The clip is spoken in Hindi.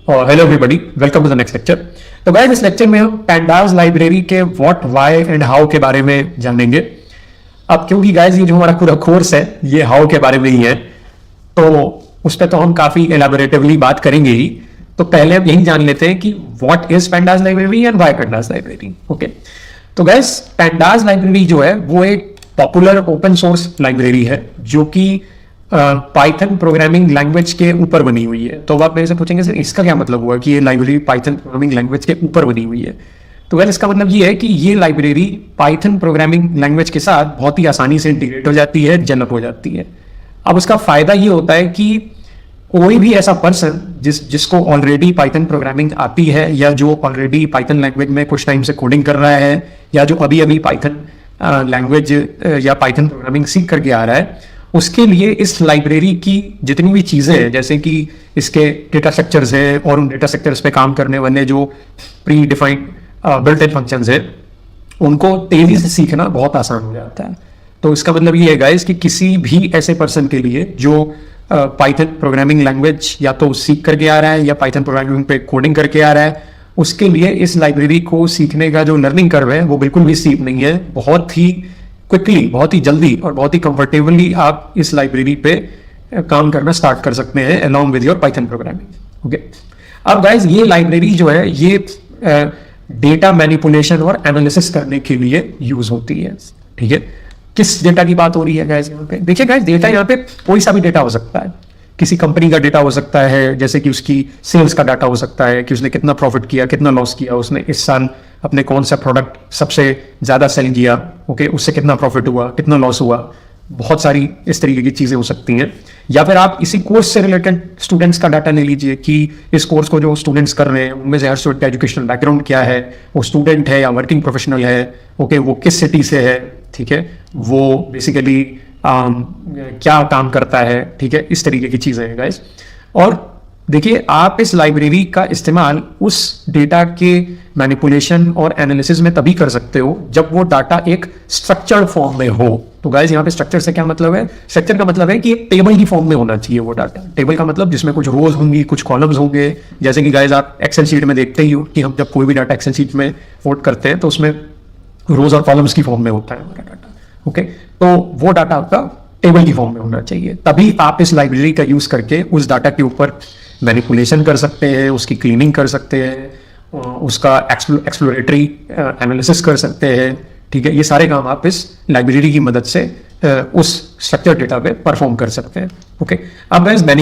और hello everybody, welcome to the next lecture. तो गाइस, इस लेक्चर में हम पैंडास लाइब्रेरी के व्हाट, व्हाई एंड हाउ के बारे में जानेंगे। अब क्योंकि गाइस ये जो हमारा पूरा कोर्स है ये हाउ के बारे में ही है, तो उस पर तो हम काफी एलाबोरेटिवली बात करेंगे ही। तो पहले हम यही जान लेते हैं कि what is pandas library and why pandas library. Okay, तो गाइस पैंडास लाइब्रेरी जो है वो एक पॉपुलर ओपन सोर्स लाइब्रेरी है जो कि पाइथन प्रोग्रामिंग लैंग्वेज के ऊपर बनी हुई है। तो आप मेरे से पूछेंगे सर इसका क्या मतलब हुआ कि ये लाइब्रेरी पाइथन प्रोग्रामिंग लैंग्वेज के ऊपर बनी हुई है। तो वेल, इसका मतलब ये है कि ये लाइब्रेरी पाइथन प्रोग्रामिंग लैंग्वेज के साथ बहुत ही आसानी से इंटीग्रेट हो जाती है, जनरल हो जाती है। अब उसका फायदा ये होता है कि कोई भी ऐसा पर्सन जिसको ऑलरेडी पाइथन प्रोग्रामिंग आती है या जो ऑलरेडी पाइथन लैंग्वेज में कुछ टाइम से कोडिंग कर रहा है या जो अभी अभी पाइथन लैंग्वेज या पाइथन प्रोग्रामिंग सीख करके आ रहा है, उसके लिए इस लाइब्रेरी की जितनी भी चीज़ें हैं, जैसे कि इसके डेटा स्ट्रक्चर्स है और उन डेटा स्ट्रक्चर्स पे काम करने वाले जो pre defined built in functions है, उनको तेजी से सीखना बहुत आसान हो जाता है। तो इसका मतलब ये है गाइस कि किसी भी ऐसे पर्सन के लिए जो पाइथन प्रोग्रामिंग लैंग्वेज या तो सीख करके आ रहा है या पाइथन प्रोग्रामिंग पे कोडिंग करके आ रहा है, उसके लिए इस लाइब्रेरी को सीखने का जो लर्निंग कर्व है वो बिल्कुल भी स्टीप नहीं है। बहुत ही क्विकली, बहुत ही जल्दी और बहुत ही कंफर्टेबली आप इस लाइब्रेरी पे काम करना स्टार्ट कर सकते हैं along with your Python programming. Okay, अब गाइस ये लाइब्रेरी जो है ये डेटा मैनिपुलेशन और एनालिसिस करने के लिए यूज होती है। ठीक है, किस डेटा की बात हो रही है गाइस यहाँ पे? देखिए गाइस, डेटा यहाँ पे कोई सा भी डेटा हो सकता है। किसी कंपनी का डेटा हो सकता है, जैसे कि उसकी सेल्स का डाटा हो सकता है कि उसने कितना प्रॉफिट किया, कितना लॉस किया, उसने इस साल अपने कौन सा प्रोडक्ट सबसे ज्यादा सेल किया, ओके, उससे कितना प्रॉफिट हुआ, कितना लॉस हुआ। बहुत सारी इस तरीके की चीजें हो सकती हैं। या फिर आप इसी कोर्स से रिलेटेड स्टूडेंट्स का डाटा ले लीजिए कि इस कोर्स को जो स्टूडेंट्स कर रहे हैं उनमें से हर स्टूडेंट का एजुकेशनल बैकग्राउंड क्या है, वो स्टूडेंट है या वर्किंग प्रोफेशनल है, ओके, वो किस सिटी से है, ठीक है, वो बेसिकली क्या काम करता है, ठीक है, इस तरीके की चीजें हैं गाइस। और देखिए, आप इस लाइब्रेरी का इस्तेमाल उस डेटा के मैनिपुलेशन और एनालिसिस में तभी कर सकते हो जब वो डाटा एक स्ट्रक्चर्ड फॉर्म में हो। तो गाइस यहाँ पे स्ट्रक्चर से क्या मतलब है? स्ट्रक्चर का मतलब है कि एक टेबल की फॉर्म में होना चाहिए वो डाटा। टेबल का मतलब जिसमें कुछ रोज होंगी, कुछ कॉलम्स होंगे। जैसे कि गाइस आप एक्सेल शीट में देखते ही हो कि हम जब कोई भी डाटा एक्सेल शीट में पोर्ट करते हैं तो उसमें रोज और कॉलम्स की फॉर्म में होता है हमारा डाटा। ओके, तो वो डाटा आपका टेबल की फॉर्म में होना चाहिए, तभी आप इस लाइब्रेरी का यूज करके उस डाटा के ऊपर मैनिपुलेशन कर सकते हैं, उसकी क्लीनिंग कर सकते हैं, उसका एक्सप्लोरेटरी एनालिसिस कर सकते हैं। ठीक है, ये सारे काम आप इस लाइब्रेरी की मदद से उस स्ट्रक्चर डेटा पे परफॉर्म कर सकते हैं। ओके, अब गाइस